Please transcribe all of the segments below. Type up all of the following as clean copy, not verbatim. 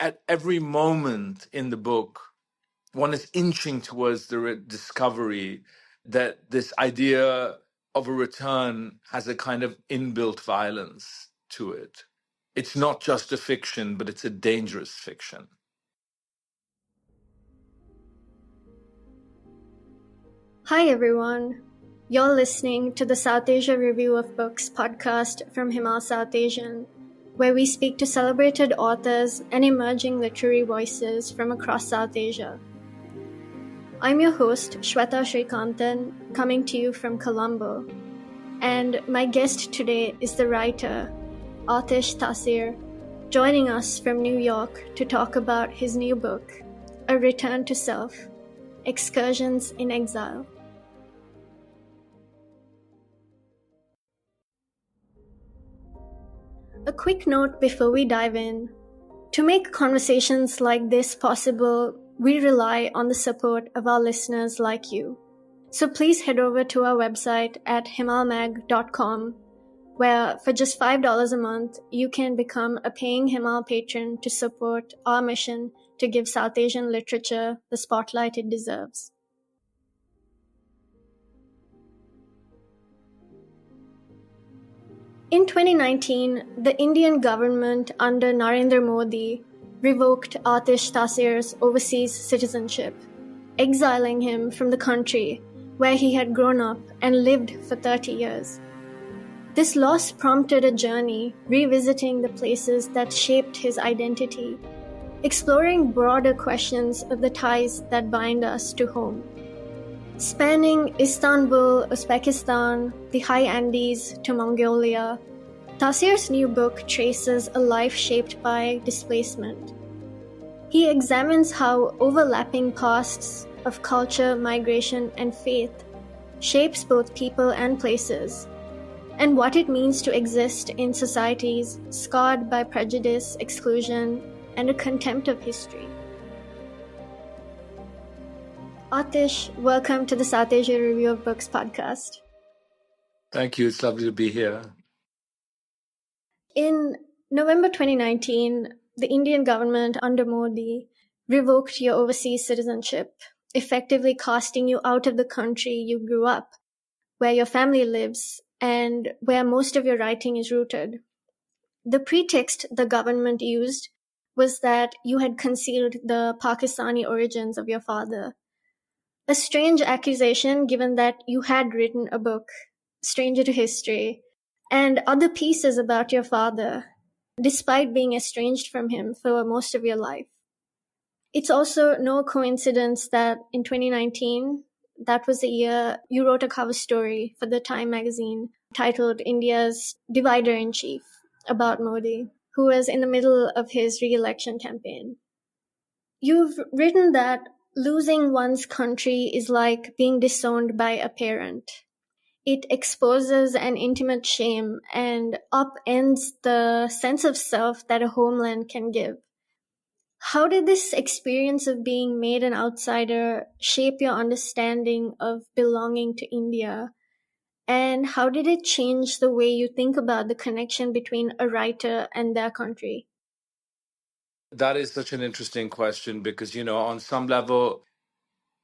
at every moment in the book, one is inching towards the discovery that this idea of a return has a kind of inbuilt violence to it. It's not just a fiction, but it's a dangerous fiction. Hi everyone. You're listening to the Southasia Review of Books podcast from Himal, Southasian, where we speak to celebrated authors and emerging literary voices from across South Asia. I'm your host, Shwetha Srikanthan, coming to you from Colombo. And my guest today is the writer, Aatish Taseer, joining us from New York to talk about his new book, A Return to Self, Excursions in Exile. A quick note before we dive in. To make conversations like this possible, we rely on the support of our listeners like you. So please head over to our website at himalmag.com, where for just $5 a month, you can become a paying Himal patron to support our mission to give South Asian literature the spotlight it deserves. In 2019, the Indian government under Narendra Modi revoked Aatish Taseer's overseas citizenship, exiling him from the country where he had grown up and lived for 30 years. This loss prompted a journey revisiting the places that shaped his identity, exploring broader questions of the ties that bind us to home. Spanning Istanbul, Uzbekistan, the high Andes to Mongolia, Taseer's new book traces a life shaped by displacement. He examines how overlapping pasts of culture, migration, and faith shapes both people and places, and what it means to exist in societies scarred by prejudice, exclusion, and a contempt of history. Aatish, welcome to the Southasia Review of Books podcast. Thank you. It's lovely to be here. In November 2019, the Indian government under Modi revoked your overseas citizenship, effectively casting you out of the country you grew up, where your family lives, and where most of your writing is rooted. The pretext the government used was that you had concealed the Pakistani origins of your father. A strange accusation given that you had written a book, Stranger to History, and other pieces about your father, despite being estranged from him for most of your life. It's also no coincidence that in 2019, that was the year you wrote a cover story for the Time magazine titled India's Divider-in-Chief about Modi, who was in the middle of his re-election campaign. You've written that losing one's country is like being disowned by a parent. It exposes an intimate shame and upends the sense of self that a homeland can give. How did this experience of being made an outsider shape your understanding of belonging to India? And how did it change the way you think about the connection between a writer and their country? That is such an interesting question because, on some level,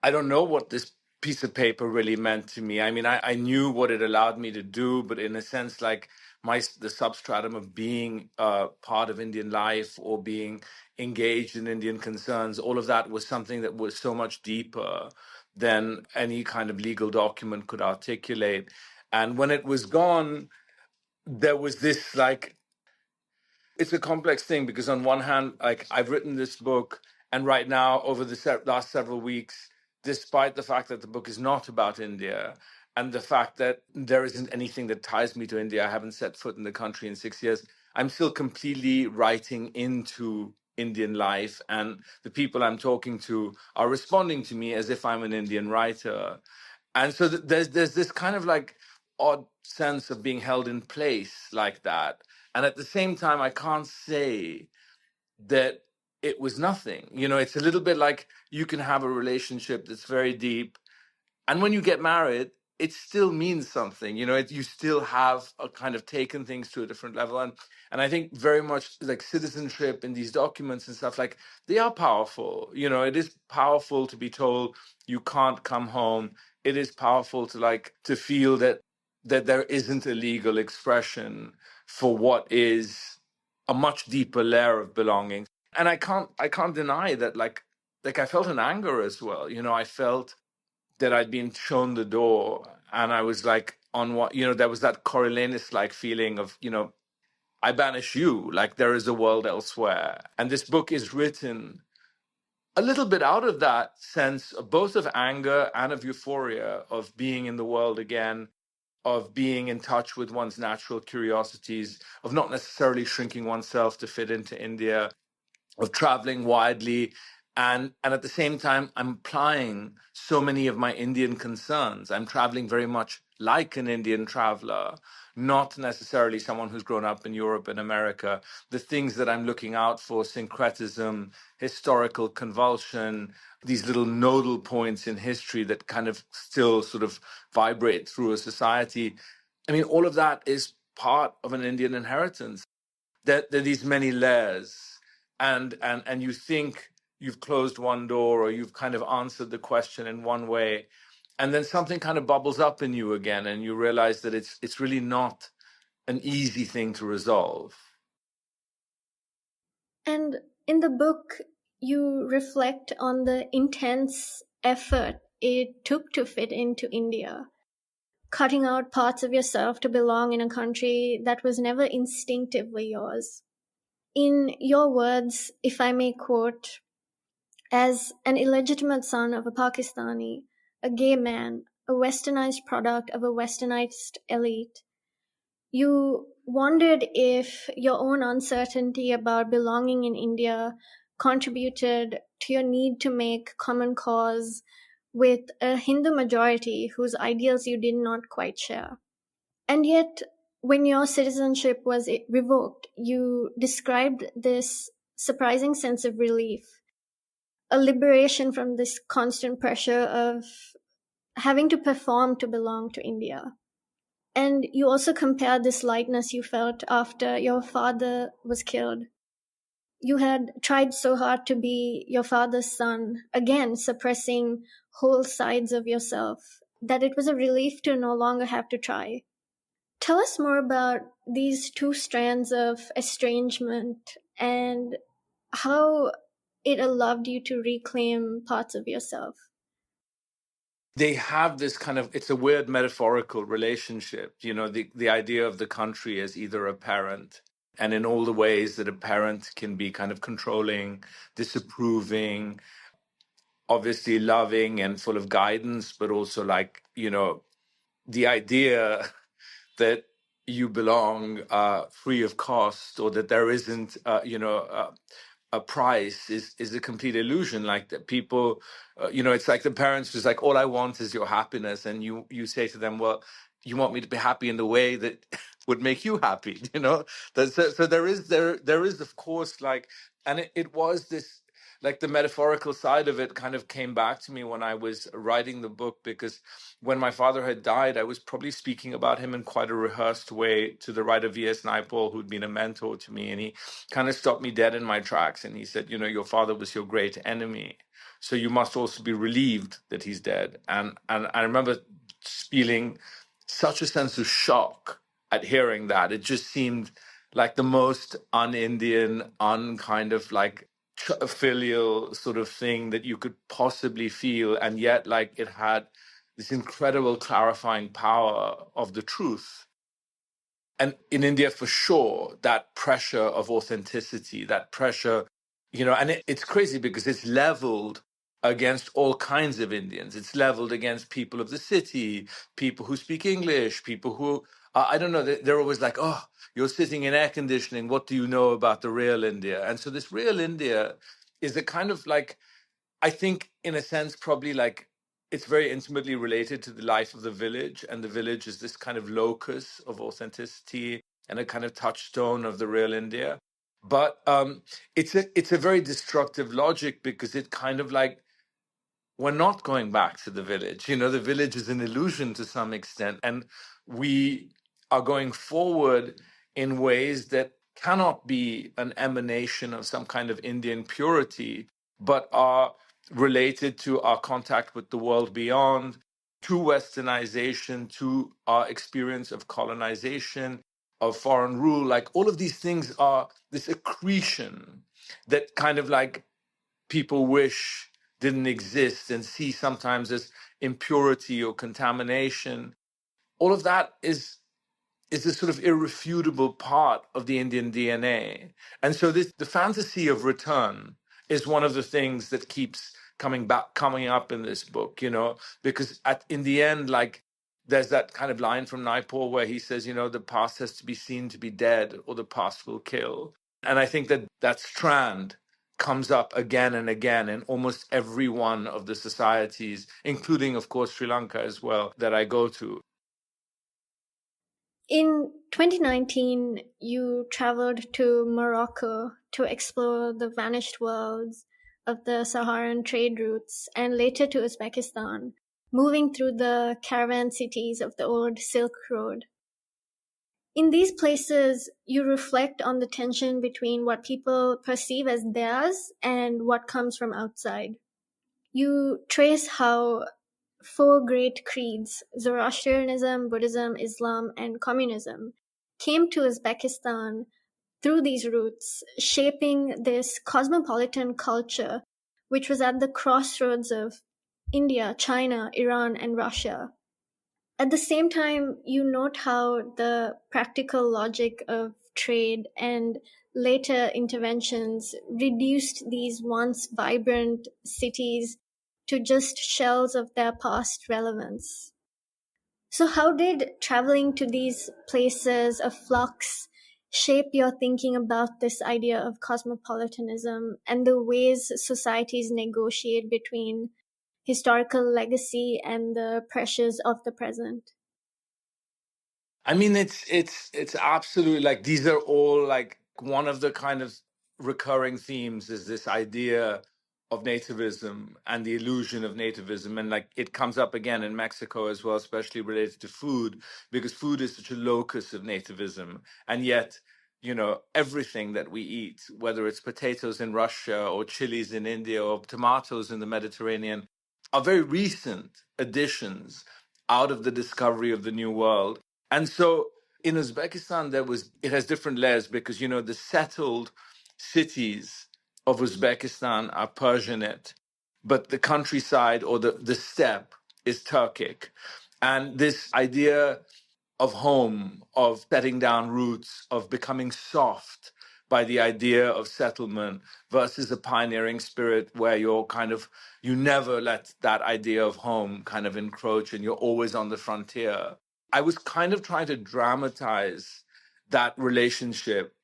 I don't know what this piece of paper really meant to me. I mean, I knew what it allowed me to do, but in a sense, like the substratum of being part of Indian life or being engaged in Indian concerns, all of that was something that was so much deeper than any kind of legal document could articulate. And when it was gone, there was this it's a complex thing because on one hand, I've written this book, and right now, over the last several weeks, despite the fact that the book is not about India and the fact that there isn't anything that ties me to India, I haven't set foot in the country in 6 years, I'm still completely writing into Indian life, and the people I'm talking to are responding to me as if I'm an Indian writer. And so there's this kind of odd sense of being held in place like that. And at the same time, I can't say that it was nothing. It's a little bit like you can have a relationship that's very deep. And when you get married, it still means something. You still have a kind of taken things to a different level. And I think very much like citizenship in these documents and stuff, like they are powerful. It is powerful to be told you can't come home. It is powerful to feel that there isn't a legal expression for what is a much deeper layer of belonging. And I can't deny that like I felt an anger as well. I felt that I'd been shown the door, and I was like, on what, there was that Coriolanus like feeling of, I banish you, like there is a world elsewhere. And this book is written a little bit out of that sense of both of anger and of euphoria, of being in the world again, of being in touch with one's natural curiosities, of not necessarily shrinking oneself to fit into India, of traveling widely. And at the same time, I'm applying so many of my Indian concerns. I'm traveling very much like an Indian traveler, not necessarily someone who's grown up in Europe and America. The things that I'm looking out for, syncretism, historical convulsion, these little nodal points in history that kind of still sort of vibrate through a society. I mean, all of that is part of an Indian inheritance. There are these many layers, and you think you've closed one door or you've kind of answered the question in one way, and then something kind of bubbles up in you again, and you realize that it's really not an easy thing to resolve. And in the book, you reflect on the intense effort it took to fit into India, cutting out parts of yourself to belong in a country that was never instinctively yours. In your words, if I may quote, as an illegitimate son of a Pakistani, a gay man, a westernized product of a westernized elite, you wondered if your own uncertainty about belonging in India contributed to your need to make common cause with a Hindu majority whose ideals you did not quite share. And yet, when your citizenship was revoked, you described this surprising sense of relief, a liberation from this constant pressure of having to perform to belong to India. And you also compared this lightness you felt after your father was killed. You had tried so hard to be your father's son, again suppressing whole sides of yourself, that it was a relief to no longer have to try. Tell us more about these two strands of estrangement and how it allowed you to reclaim parts of yourself. They have this kind of, it's a weird metaphorical relationship, the idea of the country as either a parent, and in all the ways that a parent can be kind of controlling, disapproving, obviously loving and full of guidance, but also like, the idea that you belong free of cost, or that there isn't, a price is a complete illusion. Like that people, it's like the parents just like, all I want is your happiness. And you say to them, well, you want me to be happy in the way that would make you happy, So there is, of course, like, and it was this, like the metaphorical side of it kind of came back to me when I was writing the book, because when my father had died, I was probably speaking about him in quite a rehearsed way to the writer V.S. Naipaul, who'd been a mentor to me. And he kind of stopped me dead in my tracks. And he said, your father was your great enemy, so you must also be relieved that he's dead. And I remember feeling such a sense of shock at hearing that. It just seemed like the most un-Indian, unkind of like filial sort of thing that you could possibly feel. And yet like it had this incredible clarifying power of the truth. And in India, for sure, that pressure of authenticity, that pressure, and it's crazy because it's leveled against all kinds of Indians. It's leveled against people of the city, people who speak English, people who, I don't know, they're always like, oh, you're sitting in air conditioning. What do you know about the real India? And so this real India is a kind of like, I think, in a sense, probably like it's very intimately related to the life of the village. And the village is this kind of locus of authenticity and a kind of touchstone of the real India. But it's a very destructive logic, because it kind of like we're not going back to the village. The village is an illusion to some extent. And we are going forward in ways that cannot be an emanation of some kind of Indian purity, but are related to our contact with the world beyond, to westernization, to our experience of colonization, of foreign rule. Like all of these things are this accretion that kind of like people wish didn't exist and see sometimes as impurity or contamination. All of that is a sort of irrefutable part of the Indian DNA. And so the fantasy of return is one of the things that keeps coming up in this book, because in the end, like there's that kind of line from Naipaul where he says, the past has to be seen to be dead or the past will kill. And I think that strand comes up again and again in almost every one of the societies, including, of course, Sri Lanka as well, that I go to. In 2019, you traveled to Morocco to explore the vanished worlds of the Saharan trade routes and later to Uzbekistan, moving through the caravan cities of the old Silk Road. In these places, you reflect on the tension between what people perceive as theirs and what comes from outside. You trace how four great creeds, Zoroastrianism, Buddhism, Islam, and communism, came to Uzbekistan through these routes, shaping this cosmopolitan culture, which was at the crossroads of India, China, Iran, and Russia. At the same time, you note how the practical logic of trade and later interventions reduced these once vibrant cities to just shells of their past relevance. So how did traveling to these places of flux shape your thinking about this idea of cosmopolitanism and the ways societies negotiate between historical legacy and the pressures of the present? I mean, it's absolutely like these are all like one of the kind of recurring themes is this idea of nativism and the illusion of nativism. And like it comes up again in Mexico as well, especially related to food, because food is such a locus of nativism. And yet, everything that we eat, whether it's potatoes in Russia or chilies in India or tomatoes in the Mediterranean, are very recent additions out of the discovery of the New World. And so in Uzbekistan, it has different layers because, the settled cities of Uzbekistan are Persianate, but the countryside or the steppe is Turkic. And this idea of home, of setting down roots, of becoming soft by the idea of settlement versus a pioneering spirit where you never let that idea of home kind of encroach and you're always on the frontier. I was kind of trying to dramatize that relationship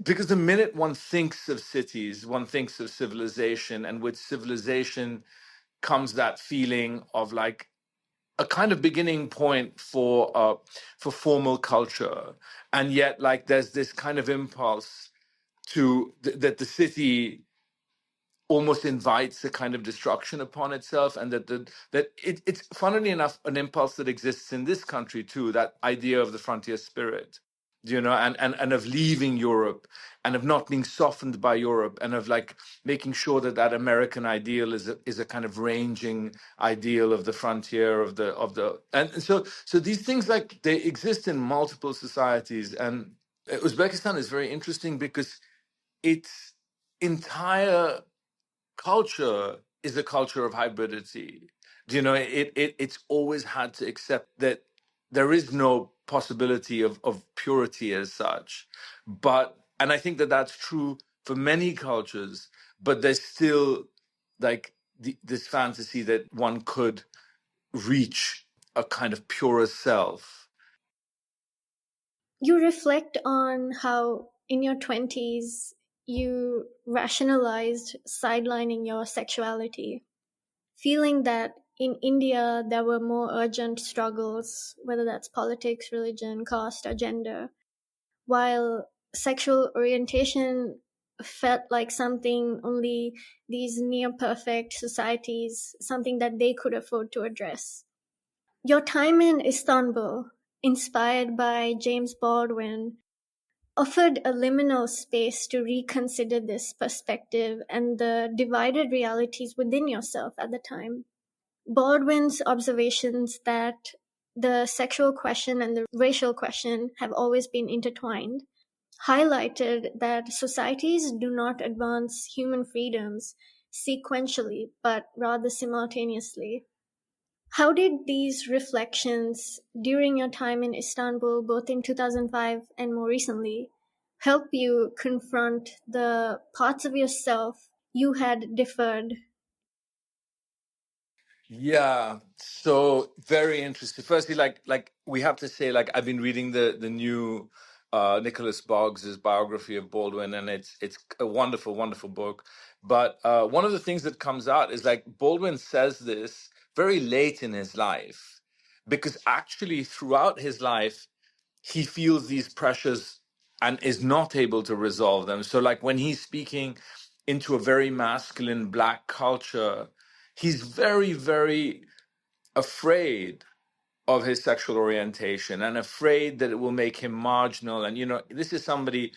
because the minute one thinks of cities, one thinks of civilization, and with civilization comes that feeling of like a kind of beginning point for formal culture, and yet like there's this kind of impulse that the city almost invites a kind of destruction upon itself, and it's funnily enough an impulse that exists in this country too. That idea of the frontier spirit, and of leaving Europe, and of not being softened by Europe, and of like making sure that American ideal is a kind of ranging ideal of the frontier and so these things like they exist in multiple societies, and Uzbekistan is very interesting because its entire culture is a culture of hybridity. It's always had to accept that there is no possibility of purity as such. And I think that that's true for many cultures, but there's still like this fantasy that one could reach a kind of purer self. You reflect on how in your 20s you rationalized sidelining your sexuality, feeling that in India there were more urgent struggles, whether that's politics, religion, caste, or gender, while sexual orientation felt like something only these near-perfect societies, something that they could afford to address. Your time in Istanbul, inspired by James Baldwin, offered a liminal space to reconsider this perspective and the divided realities within yourself at the time. Baldwin's observations that the sexual question and the racial question have always been intertwined highlighted that societies do not advance human freedoms sequentially, but rather simultaneously. How did these reflections during your time in Istanbul, both in 2005 and more recently, help you confront the parts of yourself you had deferred? Yeah, so very interesting. Firstly, like we have to say, like I've been reading the new Nicholas Boggs's biography of Baldwin, and it's a wonderful, wonderful book. But one of the things that comes out is like Baldwin says this very late in his life, because actually throughout his life he feels these pressures and is not able to resolve them. So like when he's speaking into a very masculine black culture, he's very, very afraid of his sexual orientation and afraid that it will make him marginal. And, you know, this is somebody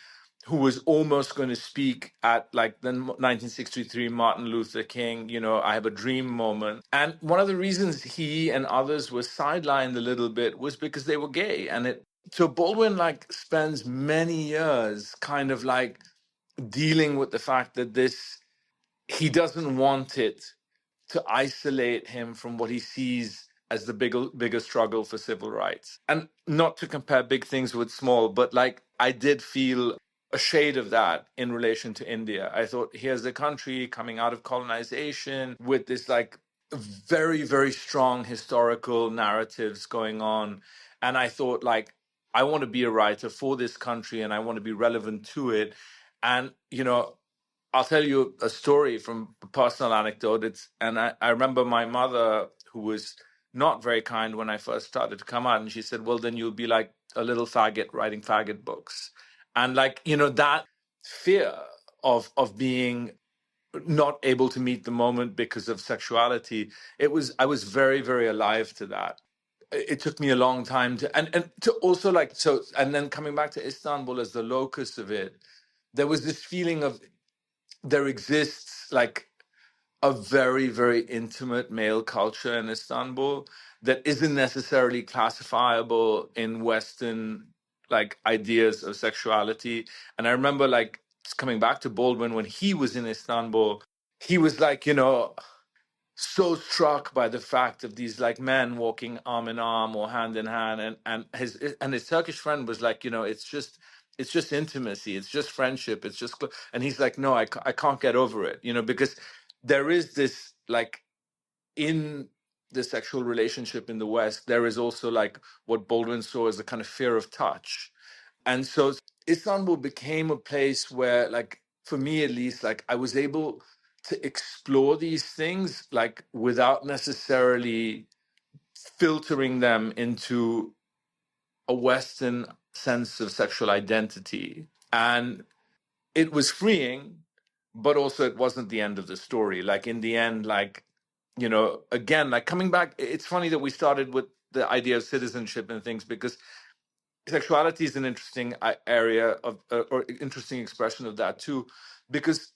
who was almost going to speak at like the 1963 Martin Luther King, you know, I have a dream moment. And one of the reasons he and others were sidelined a little bit was because they were gay. So Baldwin like spends many years kind of like dealing with the fact that he doesn't want it to isolate him from what he sees as the bigger struggle for civil rights. And not to compare big things with small, but like I did feel a shade of that in relation to India. I thought, here's a country coming out of colonization with this like very, very strong historical narratives going on. And I thought, like, I want to be a writer for this country and I want to be relevant to it. And, you know, I'll tell you a story from a personal anecdote. I remember my mother, who was not very kind when I first started to come out, and she said, well, then you'll be like a little faggot writing faggot books. And like, you know, that fear of being not able to meet the moment because of sexuality, I was very, very alive to that. It took me a long time and to also like, so, and then coming back to Istanbul as the locus of it, there was this feeling of, there exists like a very, very intimate male culture in Istanbul that isn't necessarily classifiable in Western like ideas of sexuality. And I remember like coming back to Baldwin when he was in Istanbul, he was like, you know, so struck by the fact of these like men walking arm in arm or hand in hand, and his Turkish friend was like, you know, it's just intimacy, it's just friendship, it's just and he's like, no, I can't get over it, you know, because there is this like in the sexual relationship in the West, there is also like what Baldwin saw as a kind of fear of touch. And so Istanbul became a place where, like, for me at least, like I was able to explore these things like without necessarily filtering them into a Western sense of sexual identity. And it was freeing, but also it wasn't the end of the story. Like in the end, like, you know, again, like coming back, it's funny that we started with the idea of citizenship and things, because sexuality is an interesting area of or interesting expression of that too, because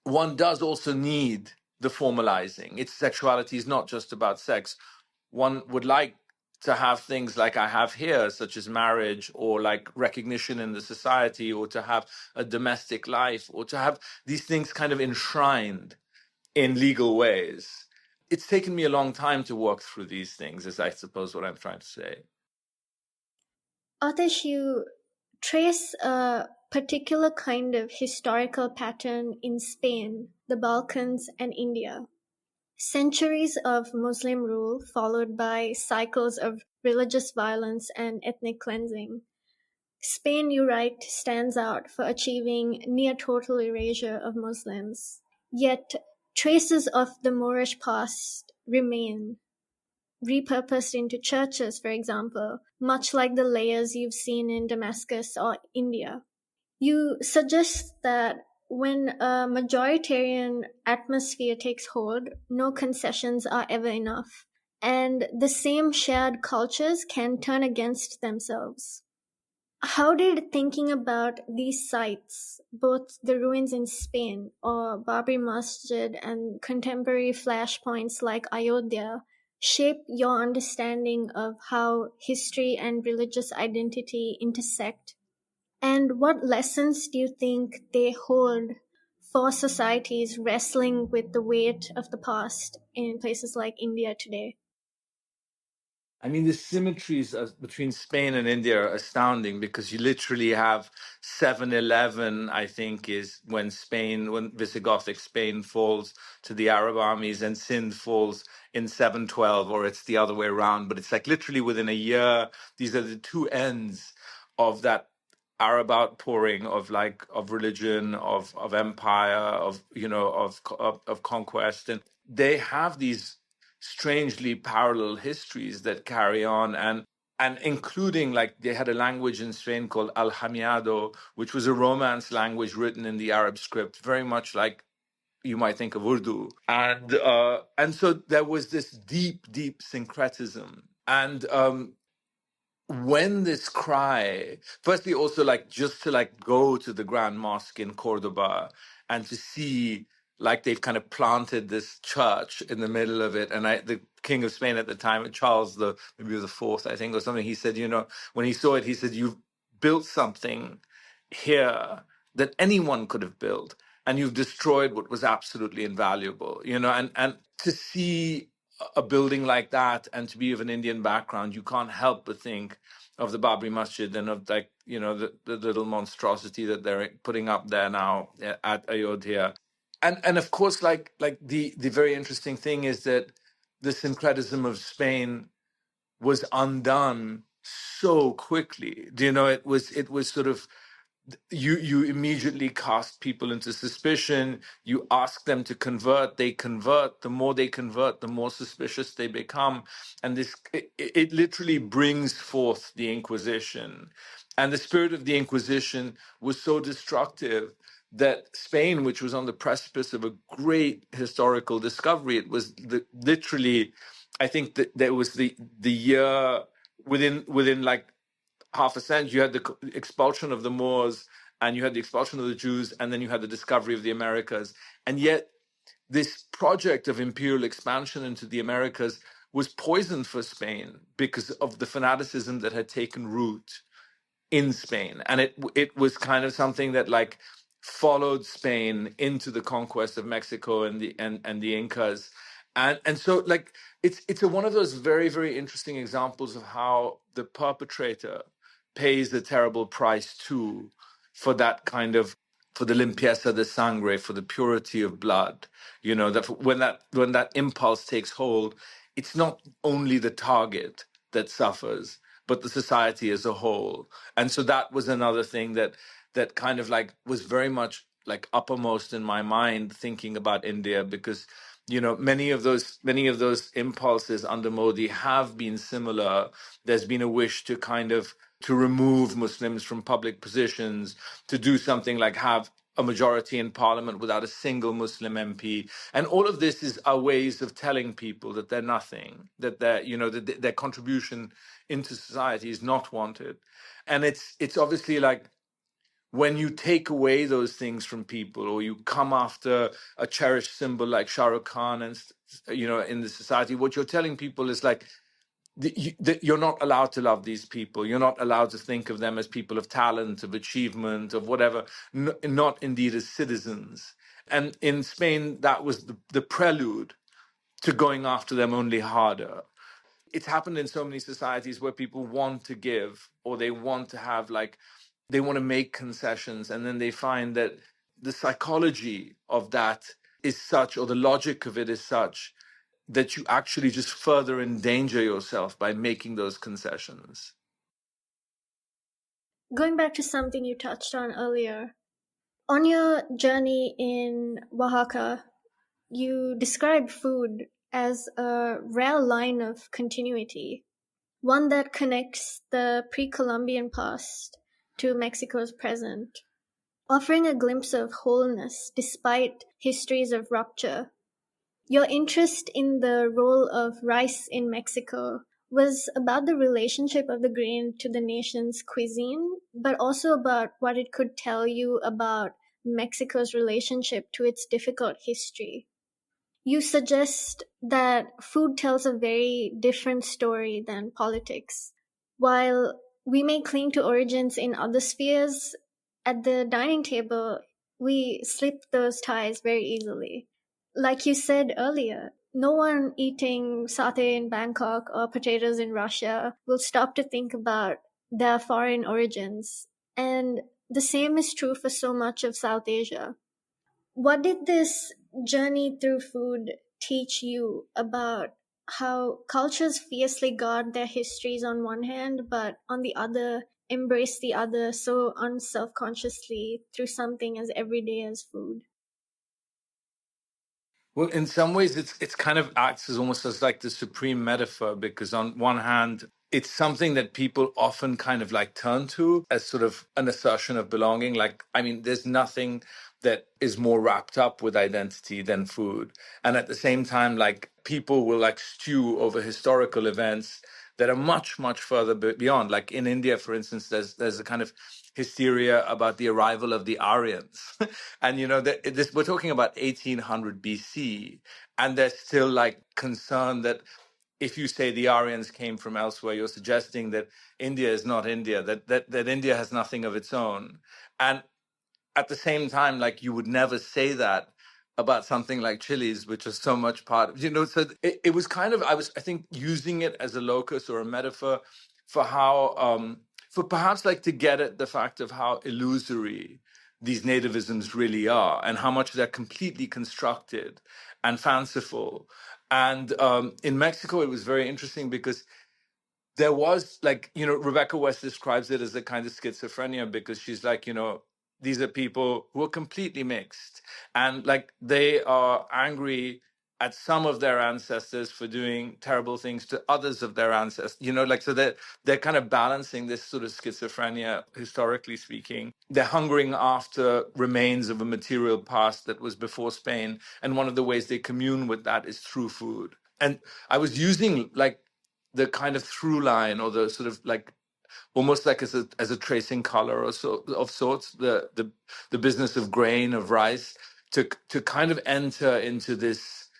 one does also need the formalizing. Its sexuality is not just about sex. One would like to have things like I have here, such as marriage or like recognition in the society, or to have a domestic life, or to have these things kind of enshrined in legal ways. It's taken me a long time to work through these things, is I suppose what I'm trying to say. Aatish, you trace a particular kind of historical pattern in Spain, the Balkans, and India. Centuries of Muslim rule followed by cycles of religious violence and ethnic cleansing. Spain, you write, stands out for achieving near total erasure of Muslims. Yet traces of the Moorish past remain, repurposed into churches, for example, much like the layers you've seen in Damascus or India. You suggest that when a majoritarian atmosphere takes hold, no concessions are ever enough. And the same shared cultures can turn against themselves. How did thinking about these sites, both the ruins in Spain or Babri Masjid and contemporary flashpoints like Ayodhya, shape your understanding of how history and religious identity intersect? And what lessons do you think they hold for societies wrestling with the weight of the past in places like India today? I mean, the symmetries between Spain and India are astounding because you literally have 711, I think, is when Visigothic Spain falls to the Arab armies and Sindh falls in 712, or it's the other way around. But it's like literally within a year, these are the two ends of that Arab outpouring of religion, of empire, of conquest, and they have these strangely parallel histories that carry on, and including, like, they had a language in Spain called Al Hamiado, which was a Romance language written in the Arab script, very much like you might think of Urdu, and so there was this deep syncretism, and when this cry, firstly, also, like, just to like go to the Grand Mosque in Cordoba and to see, like, they've kind of planted this church in the middle of it. And the King of Spain at the time, Charles maybe the fourth, I think, or something, he said, when he saw it, he said, "You've built something here that anyone could have built, and you've destroyed what was absolutely invaluable." And to see a building like that and to be of an Indian background, you can't help but think of the Babri Masjid and of, like, the little monstrosity that they're putting up there now at Ayodhya. And of course, like the very interesting thing is that the syncretism of Spain was undone so quickly. It was sort of, you immediately cast people into suspicion. You ask them to convert, they convert. The more they convert, the more suspicious they become, and it literally brings forth the Inquisition. And the spirit of the Inquisition was so destructive that Spain, which was on the precipice of a great historical discovery, it was literally, I think that there was the year within like half a century, you had the expulsion of the Moors, and you had the expulsion of the Jews, and then you had the discovery of the Americas. And yet, this project of imperial expansion into the Americas was poisoned for Spain because of the fanaticism that had taken root in Spain, and it was kind of something that, like, followed Spain into the conquest of Mexico and the Incas, and so, like, it's one of those very, very interesting examples of how the perpetrator pays a terrible price too for that kind of, for the limpieza de sangre, for the purity of blood. That when that impulse takes hold, it's not only the target that suffers, but the society as a whole. And so that was another thing that kind of, like, was very much, like, uppermost in my mind thinking about India, because many of those impulses under Modi have been similar. There's been a wish to kind of to remove Muslims from public positions, to do something like have a majority in parliament without a single Muslim MP. And all of this are ways of telling people that they're nothing, that their contribution into society is not wanted. And it's obviously, like, when you take away those things from people, or you come after a cherished symbol like Shah Rukh Khan, and in the society, what you're telling people is, like, that you're not allowed to love these people. You're not allowed to think of them as people of talent, of achievement, of whatever, not indeed as citizens. And in Spain, that was the prelude to going after them only harder. It's happened in so many societies where people want to give, or they want to have, like, they want to make concessions, and then they find that the psychology of that is such, or the logic of it is such, that you actually just further endanger yourself by making those concessions. Going back to something you touched on earlier, on your journey in Oaxaca, you described food as a rare line of continuity, one that connects the pre-Columbian past to Mexico's present. offering a glimpse of wholeness despite histories of rupture. Your interest in the role of rice in Mexico was about the relationship of the grain to the nation's cuisine, but also about what it could tell you about Mexico's relationship to its difficult history. You suggest that food tells a very different story than politics. While we may cling to origins in other spheres, at the dining table, we slip those ties very easily. Like you said earlier, no one eating satay in Bangkok or potatoes in Russia will stop to think about their foreign origins. And the same is true for so much of South Asia. What did this journey through food teach you about how cultures fiercely guard their histories on one hand, but on the other, embrace the other so unself-consciously through something as everyday as food? Well, in some ways, it's kind of acts as almost as like the supreme metaphor, because on one hand, it's something that people often kind of like turn to as sort of an assertion of belonging. Like, I mean, there's nothing that is more wrapped up with identity than food. And at the same time, like people will like stew over historical events that are much, much further beyond. Like in India, for instance, there's a kind of hysteria about the arrival of the Aryans. And, you know, this, we're talking about 1800 BC, and there's still like concern that if you say the Aryans came from elsewhere, you're suggesting that India is not India, that India has nothing of its own. And at the same time, like you would never say that about something like chilies, which is so much part of, you know, so it was kind of, I think, using it as a locus or a metaphor for how, for perhaps like to get at the fact of how illusory these nativisms really are and how much they're completely constructed and fanciful. And in Mexico, it was very interesting because there was like, you know, Rebecca West describes it as a kind of schizophrenia, because she's like, you know, these are people who are completely mixed, and like they are angry at some of their ancestors for doing terrible things to others of their ancestors, you know, like, so they're kind of balancing this sort of schizophrenia, historically speaking. They're hungering after remains of a material past that was before Spain, and one of the ways they commune with that is through food. And I was using like the kind of through line, or the sort of like almost like as a tracing color or so of sorts, the business of grain, of rice, to kind of enter into this,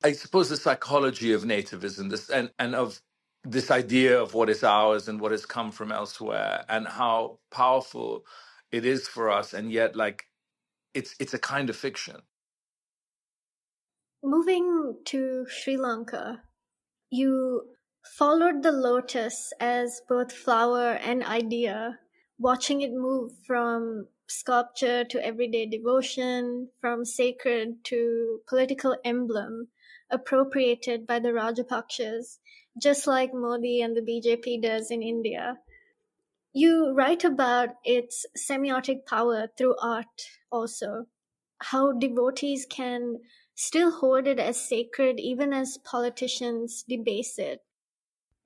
I suppose, the psychology of nativism, this and of this idea of what is ours and what has come from elsewhere, and how powerful it is for us, and yet like it's a kind of fiction. Moving to Sri Lanka, you followed the lotus as both flower and idea, watching it move from sculpture to everyday devotion, from sacred to political emblem, appropriated by the Rajapakshas, just like Modi and the BJP does in India. You write about its semiotic power through art also, how devotees can still hold it as sacred even as politicians debase it.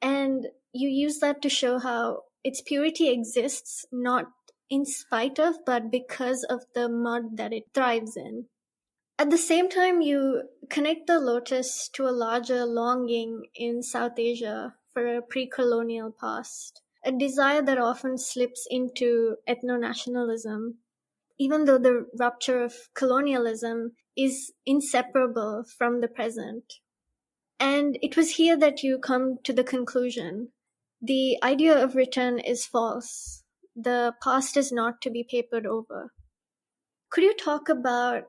And you use that to show how its purity exists not in spite of, but because of the mud that it thrives in. At the same time, you connect the lotus to a larger longing in South Asia for a pre-colonial past, a desire that often slips into ethno-nationalism, even though the rupture of colonialism is inseparable from the present. And it was here that you come to the conclusion. The idea of return is false. The past is not to be papered over. Could you talk about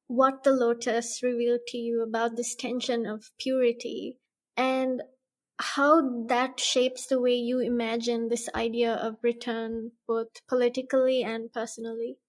what the lotus revealed to you about this tension of purity, and how that shapes the way you imagine this idea of return, both politically and personally?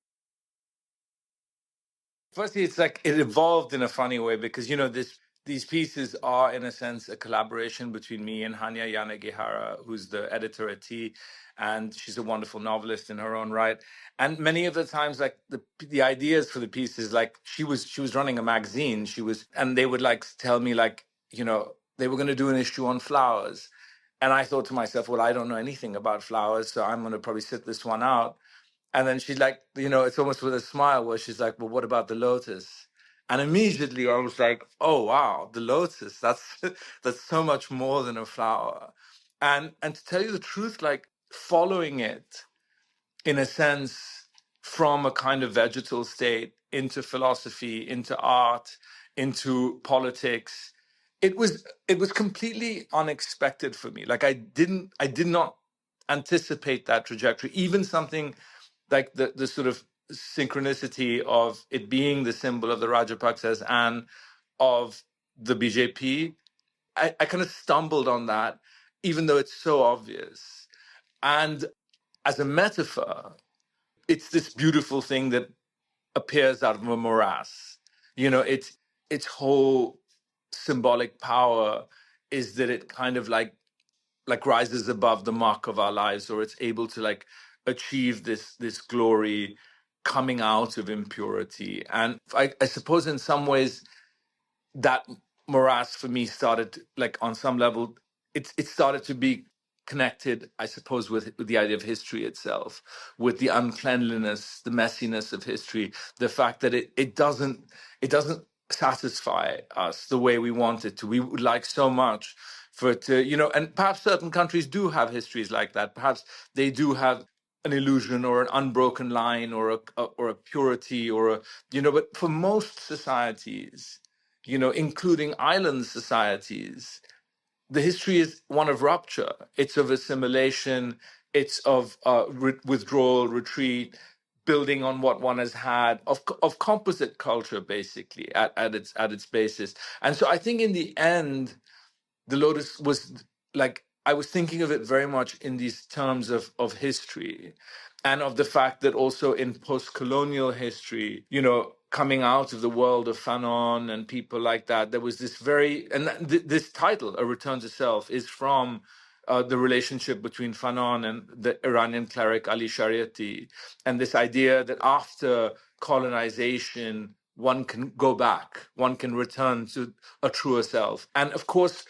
Firstly, it's like it evolved in a funny way, because, you know, these pieces are, in a sense, a collaboration between me and Hanya Yanagihara, who's the editor at T, and she's a wonderful novelist in her own right. And many of the times, like the ideas for the pieces, like she was running a magazine. And they would like tell me, like, you know, they were going to do an issue on flowers, and I thought to myself, well, I don't know anything about flowers, so I'm going to probably sit this one out. And then she's like, it's almost with a smile where she's like, well, what about the lotus? And immediately I was like, oh wow, the lotus, that's that's so much more than a flower. And to tell you the truth, like following it in a sense from a kind of vegetal state into philosophy, into art, into politics, it was completely unexpected for me. Like I did not anticipate that trajectory. Even something like the sort of synchronicity of it being the symbol of the Rajapaksas and of the BJP, I kind of stumbled on that, even though it's so obvious. And as a metaphor, it's this beautiful thing that appears out of a morass. Its whole symbolic power is that it kind of like rises above the muck of our lives, or it's able to like achieve this glory coming out of impurity. And I suppose in some ways that morass for me started, like on some level, it started to be connected, I suppose, with the idea of history itself, with the uncleanliness, the messiness of history, the fact that it doesn't satisfy us the way we want it to. We would like so much for it to, and perhaps certain countries do have histories like that. Perhaps they do have an illusion or an unbroken line or a purity or but for most societies, including island societies, the history is one of rupture. It's of assimilation. It's of withdrawal, retreat, building on what one has had, of composite culture, basically at its basis. And so I think in the end, the lotus was like, I was thinking of it very much in these terms of history, and of the fact that also in post-colonial history, coming out of the world of Fanon and people like that, there was this this title, A Return to Self, is from the relationship between Fanon and the Iranian cleric Ali Shariati, and this idea that after colonization, one can go back, one can return to a truer self. And of course,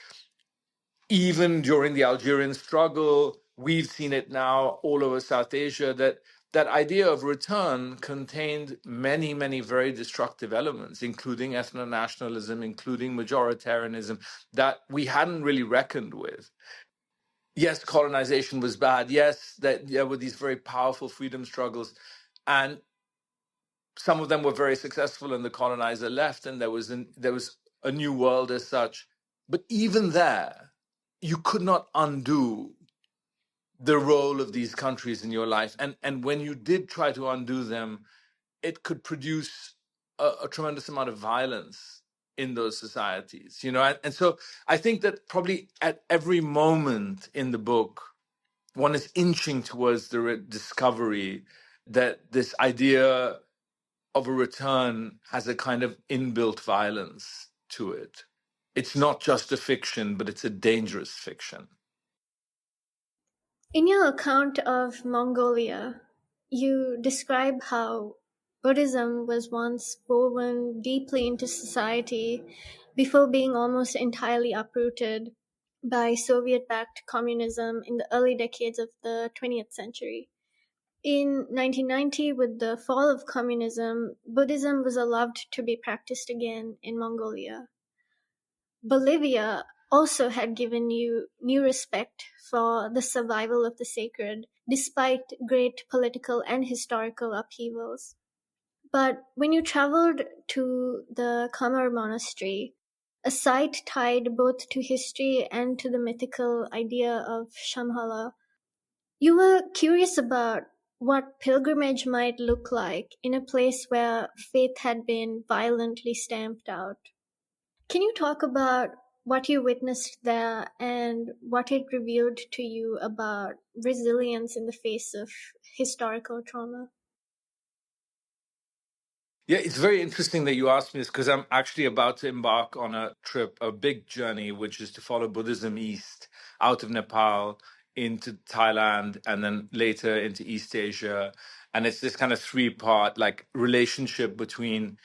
even during the Algerian struggle, we've seen it now all over South Asia, that idea of return contained many, many very destructive elements, including ethno-nationalism, including majoritarianism, that we hadn't really reckoned with. Yes, colonization was bad. Yes, that there were these very powerful freedom struggles, and some of them were very successful, and the colonizer left, and there was a new world as such. But even there, you could not undo the role of these countries in your life. And when you did try to undo them, it could produce a tremendous amount of violence in those societies, And so I think that probably at every moment in the book, one is inching towards the discovery that this idea of a return has a kind of inbuilt violence to it. It's not just a fiction, but it's a dangerous fiction. In your account of Mongolia, you describe how Buddhism was once woven deeply into society before being almost entirely uprooted by Soviet-backed communism in the early decades of the 20th century. In 1990, with the fall of communism, Buddhism was allowed to be practiced again in Mongolia. Bolivia also had given you new respect for the survival of the sacred, despite great political and historical upheavals. But when you traveled to the Kamar monastery, a site tied both to history and to the mythical idea of Shambhala, you were curious about what pilgrimage might look like in a place where faith had been violently stamped out. Can you talk about what you witnessed there and what it revealed to you about resilience in the face of historical trauma? Yeah, it's very interesting that you asked me this, because I'm actually about to embark on a trip, a big journey, which is to follow Buddhism east, out of Nepal into Thailand, and then later into East Asia. And it's this kind of three-part like relationship between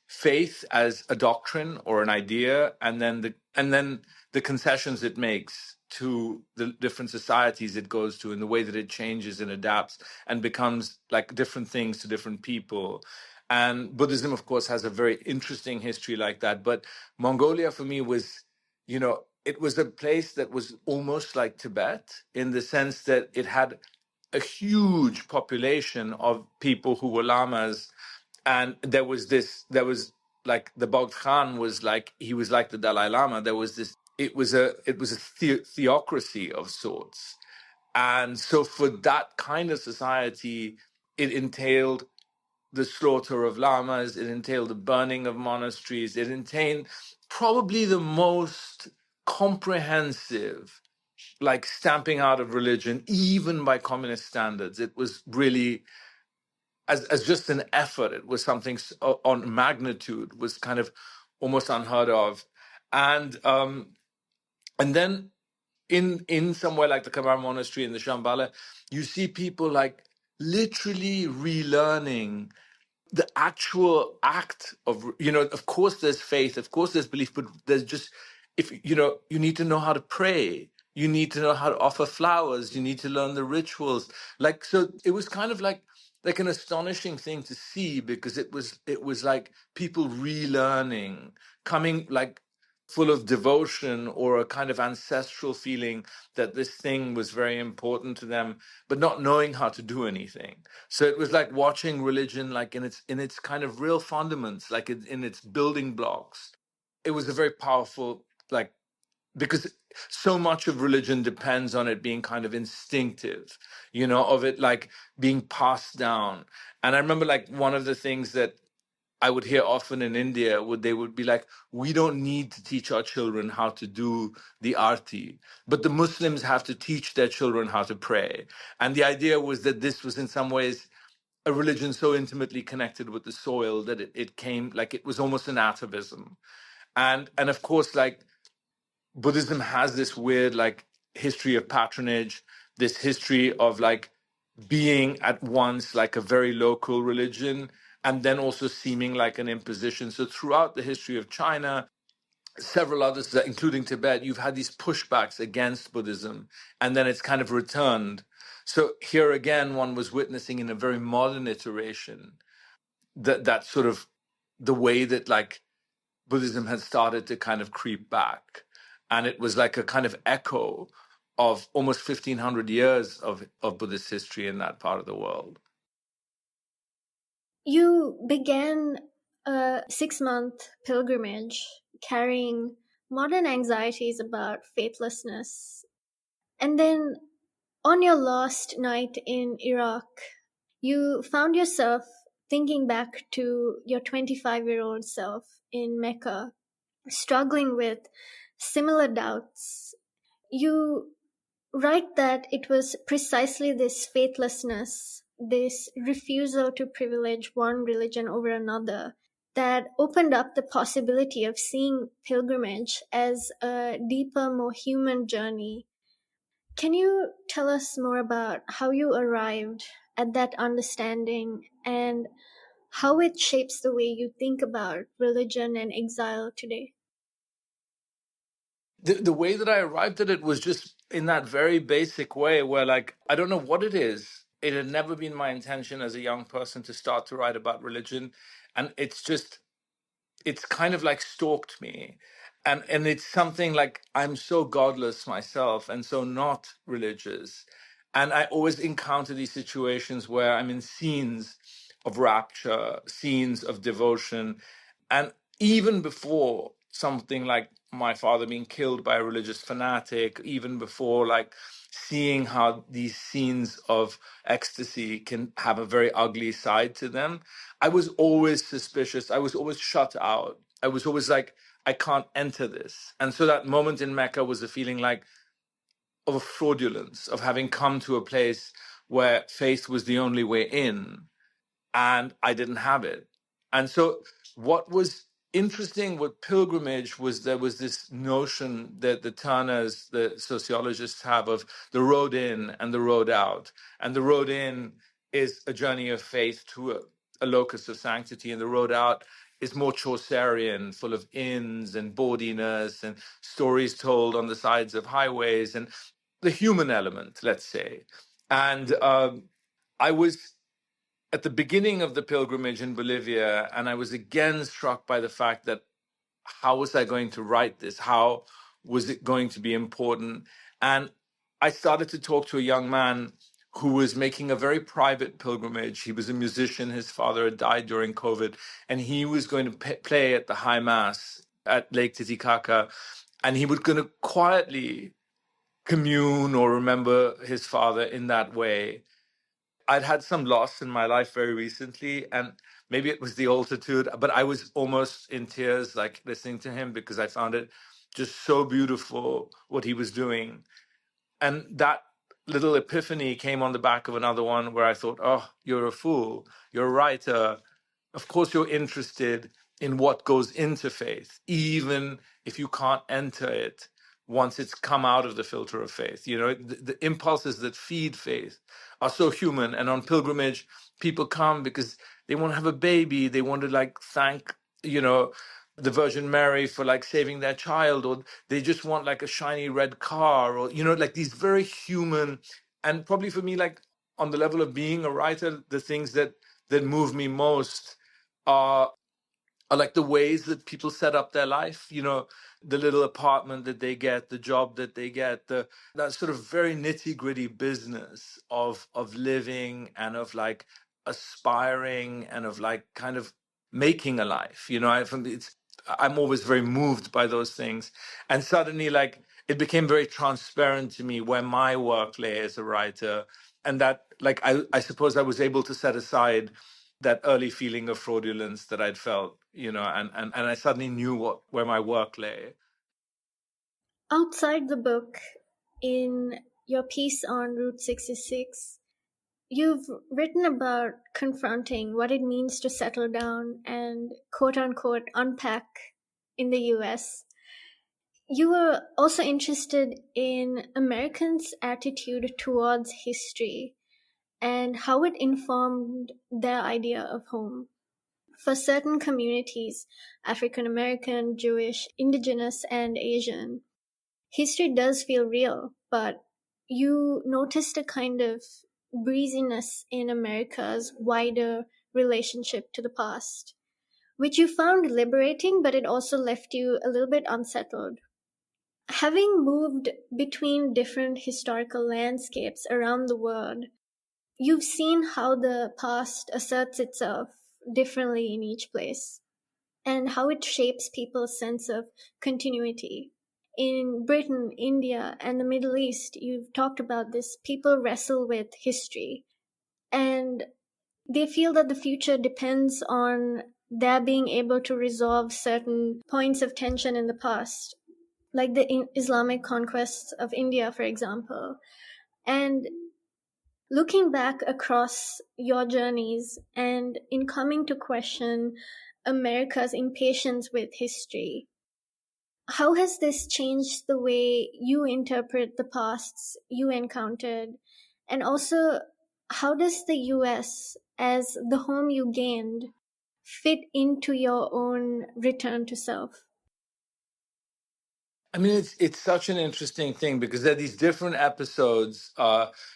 faith as a doctrine or an idea, and then the concessions it makes to the different societies it goes to, and the way that it changes and adapts and becomes like different things to different people. And Buddhism, of course, has a very interesting history like that. But Mongolia for me was, it was a place that was almost like Tibet in the sense that it had a huge population of people who were lamas, and there was like the Bogd Khan was like, he was like the Dalai Lama. There was this, it was a theocracy of sorts. And so for that kind of society, it entailed the slaughter of lamas, it entailed the burning of monasteries, it entailed probably the most comprehensive like stamping out of religion, even by communist standards. It was really, as just an effort, it was something on magnitude, was kind of almost unheard of. And then in somewhere like the Kamar Monastery in the Shambhala, you see people like literally relearning the actual act of, of course there's faith, of course there's belief, but there's just, if you need to know how to pray, you need to know how to offer flowers, you need to learn the rituals. Like, so it was kind of like an astonishing thing to see, because it was like people relearning, coming like full of devotion or a kind of ancestral feeling that this thing was very important to them, but not knowing how to do anything. So it was like watching religion like in its kind of real fundaments, like in its building blocks. It was a very powerful, like, because so much of religion depends on it being kind of instinctive, of it like being passed down. And I remember like one of the things that I would hear often in India, they would be like, we don't need to teach our children how to do the arti, but the Muslims have to teach their children how to pray. And the idea was that this was in some ways a religion so intimately connected with the soil that it came, like it was almost an atavism. And of course, like Buddhism has this weird like history of patronage, this history of like being at once like a very local religion and then also seeming like an imposition. So throughout the history of China, several others, including Tibet, you've had these pushbacks against Buddhism, and then it's kind of returned. So here again, one was witnessing in a very modern iteration that sort of the way that like Buddhism had started to kind of creep back. And it was like a kind of echo of almost 1,500 years of Buddhist history in that part of the world. You began a 6-month pilgrimage carrying modern anxieties about faithlessness. And then on your last night in Iraq, you found yourself thinking back to your 25-year-old self in Mecca, struggling with similar doubts. You write that it was precisely this faithlessness, this refusal to privilege one religion over another, that opened up the possibility of seeing pilgrimage as a deeper, more human journey. Can you tell us more about how you arrived at that understanding and how it shapes the way you think about religion and exile today? The way that I arrived at it was just in that very basic way where, like, I don't know what it is. It had never been my intention as a young person to start to write about religion. And it's kind of like stalked me. And it's something like I'm so godless myself and so not religious. And I always encounter these situations where I'm in scenes of rapture, scenes of devotion. And even before something like my father being killed by a religious fanatic, even before like seeing how these scenes of ecstasy can have a very ugly side to them, I was always suspicious. I was always shut out. I was always like, I can't enter this. And so that moment in Mecca was a feeling like of a fraudulence, of having come to a place where faith was the only way in, and I didn't have it. And so what was interesting with pilgrimage was there was this notion that the Turners, the sociologists, have of the road in and the road out. And the road in is a journey of faith to a locus of sanctity, and the road out is more Chaucerian, full of inns and bawdiness and stories told on the sides of highways and the human element, let's say. And I was at the beginning of the pilgrimage in Bolivia, and I was again struck by the fact that how was I going to write this? How was it going to be important? And I started to talk to a young man who was making a very private pilgrimage. He was a musician. His father had died during COVID, and he was going to play at the High Mass at Lake Titicaca, and he was going to quietly commune or remember his father in that way. I'd had some loss in my life very recently, and maybe it was the altitude, but I was almost in tears, like listening to him, because I found it just so beautiful what he was doing. And that little epiphany came on the back of another one where I thought, oh, you're a fool. You're a writer. Of course, you're interested in what goes into faith, even if you can't enter it once it's come out of the filter of faith. You know, the impulses that feed faith are so human. And on pilgrimage, people come because they want to have a baby. They want to like thank, you know, the Virgin Mary for like saving their child, or they just want like a shiny red car, or, you know, like these very human. And probably for me, like on the level of being a writer, the things that move me most are like the ways that people set up their life, you know, the little apartment that they get, the job that they get, that sort of very nitty-gritty business of living and of like aspiring and of like kind of making a life. You know, I'm always very moved by those things. And suddenly like it became very transparent to me where my work lay as a writer. And that like I suppose I was able to set aside that early feeling of fraudulence that I'd felt, you know, and I suddenly knew where my work lay. Outside the book, in your piece on Route 66, you've written about confronting what it means to settle down and quote unquote unpack in the US. You were also interested in Americans' attitude towards history and how it informed their idea of home. For certain communities, African American, Jewish, Indigenous, and Asian, history does feel real, but you noticed a kind of breeziness in America's wider relationship to the past, which you found liberating, but it also left you a little bit unsettled. Having moved between different historical landscapes around the world, you've seen how the past asserts itself differently in each place and how it shapes people's sense of continuity. In Britain, India, and the Middle East, you've talked about this, people wrestle with history and they feel that the future depends on their being able to resolve certain points of tension in the past, like the Islamic conquests of India, for example. And looking back across your journeys and in coming to question America's impatience with history, how has this changed the way you interpret the pasts you encountered? And also, how does the US, as the home you gained, fit into your own return to self? I mean, it's such an interesting thing because there are these different episodes.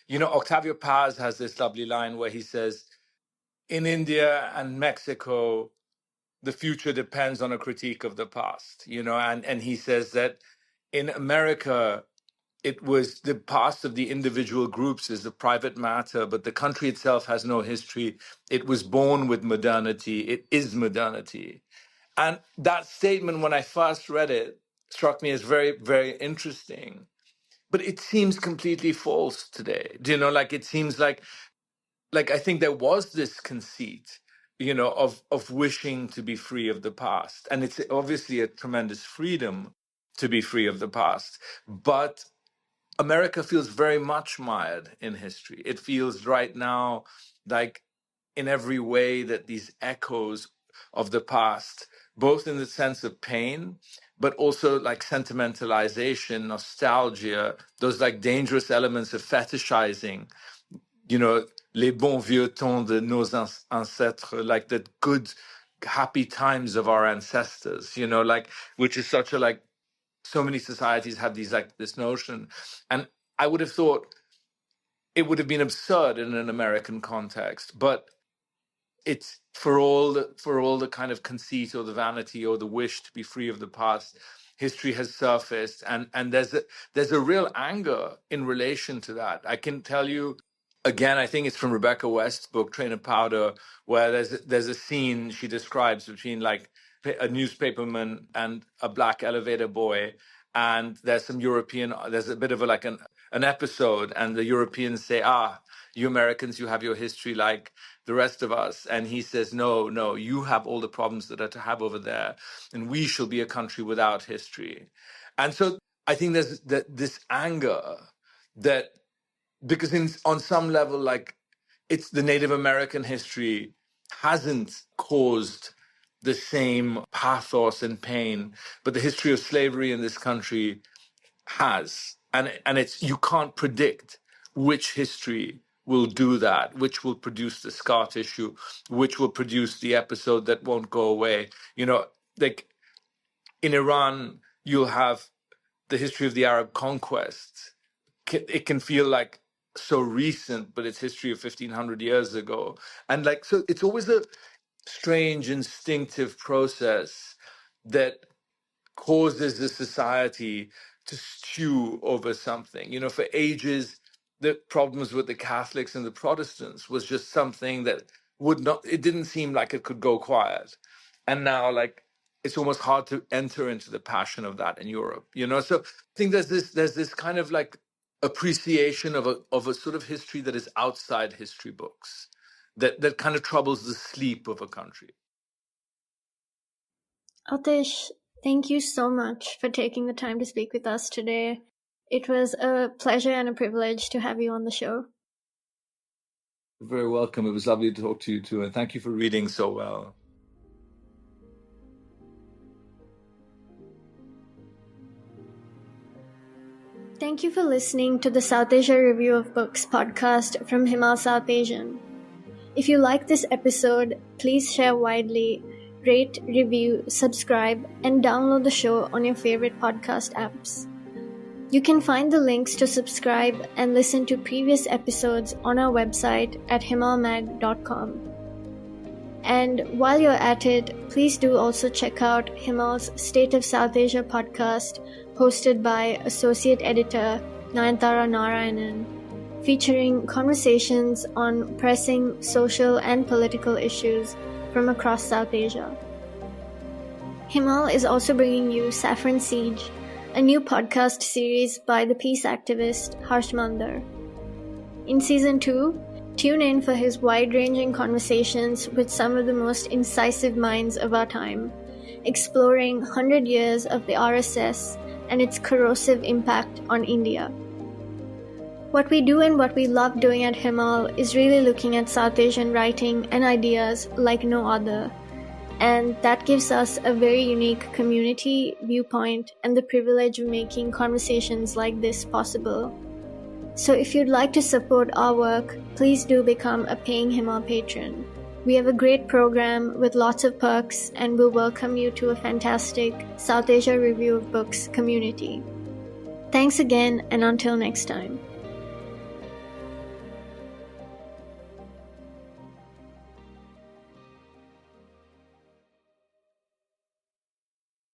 You know, Octavio Paz has this lovely line where he says, in India and Mexico, the future depends on a critique of the past, you know, and he says that in America, it was the past of the individual groups is a private matter, but the country itself has no history. It was born with modernity. It is modernity. And that statement, when I first read it, struck me as very, very interesting. But it seems completely false today. Do you know, like it seems like I think there was this conceit, you know, of wishing to be free of the past. And it's obviously a tremendous freedom to be free of the past. But America feels very much mired in history. It feels right now like in every way that these echoes of the past, both in the sense of pain, but also like sentimentalization, nostalgia, those like dangerous elements of fetishizing, you know, les bons vieux temps de nos ancêtres, like that good happy times of our ancestors, like, which is such a, like, so many societies have these, like, this notion. And I would have thought it would have been absurd in an American context, but it's for all the kind of conceit or the vanity or the wish to be free of the past, history has surfaced, and there's a real anger in relation to that. I can tell you again, I think it's from Rebecca West's book Train of Powder, where there's a scene she describes between, like, a newspaperman and a black elevator boy, and there's a bit of an episode, and the Europeans say, you Americans, you have your history like the rest of us. And he says, no, you have all the problems that are to have over there, and we shall be a country without history. And so I think there's this anger that, because on some level, like, it's the Native American history hasn't caused the same pathos and pain, but the history of slavery in this country has. And it's, you can't predict which history will do that, which will produce the scar tissue, which will produce the episode that won't go away. Like, in Iran, you'll have the history of the Arab conquest. It can feel like so recent, but it's history of 1,500 years ago. And, like, so it's always a strange instinctive process that causes the society to stew over something. For ages, the problems with the Catholics and the Protestants was just something that it didn't seem like it could go quiet. And now, like, it's almost hard to enter into the passion of that in Europe, So I think there's this kind of, like, appreciation of a sort of history that is outside history books, that kind of troubles the sleep of a country. Aatish, thank you so much for taking the time to speak with us today. It was a pleasure and a privilege to have you on the show. You're very welcome. It was lovely to talk to you too, and thank you for reading so well. Thank you for listening to the Southasia Review of Books podcast from Himal, Southasian. If you like this episode, please share widely, rate, review, subscribe, and download the show on your favorite podcast apps. You can find the links to subscribe and listen to previous episodes on our website at himalmag.com. And while you're at it, please do also check out Himal's State of South Asia podcast, hosted by Associate Editor Nayanthara Narayanan, featuring conversations on pressing social and political issues from across South Asia. Himal is also bringing you Saffron Siege, a new podcast series by the peace activist Harsh Mandar. In Season 2, tune in for his wide-ranging conversations with some of the most incisive minds of our time, exploring 100 years of the RSS and its corrosive impact on India. What we do and what we love doing at Himal is really looking at South Asian writing and ideas like no other, and that gives us a very unique community viewpoint and the privilege of making conversations like this possible. So if you'd like to support our work, please do become a paying Himal patron. We have a great program with lots of perks, and we'll welcome you to a fantastic Southasia Review of Books community. Thanks again, and until next time.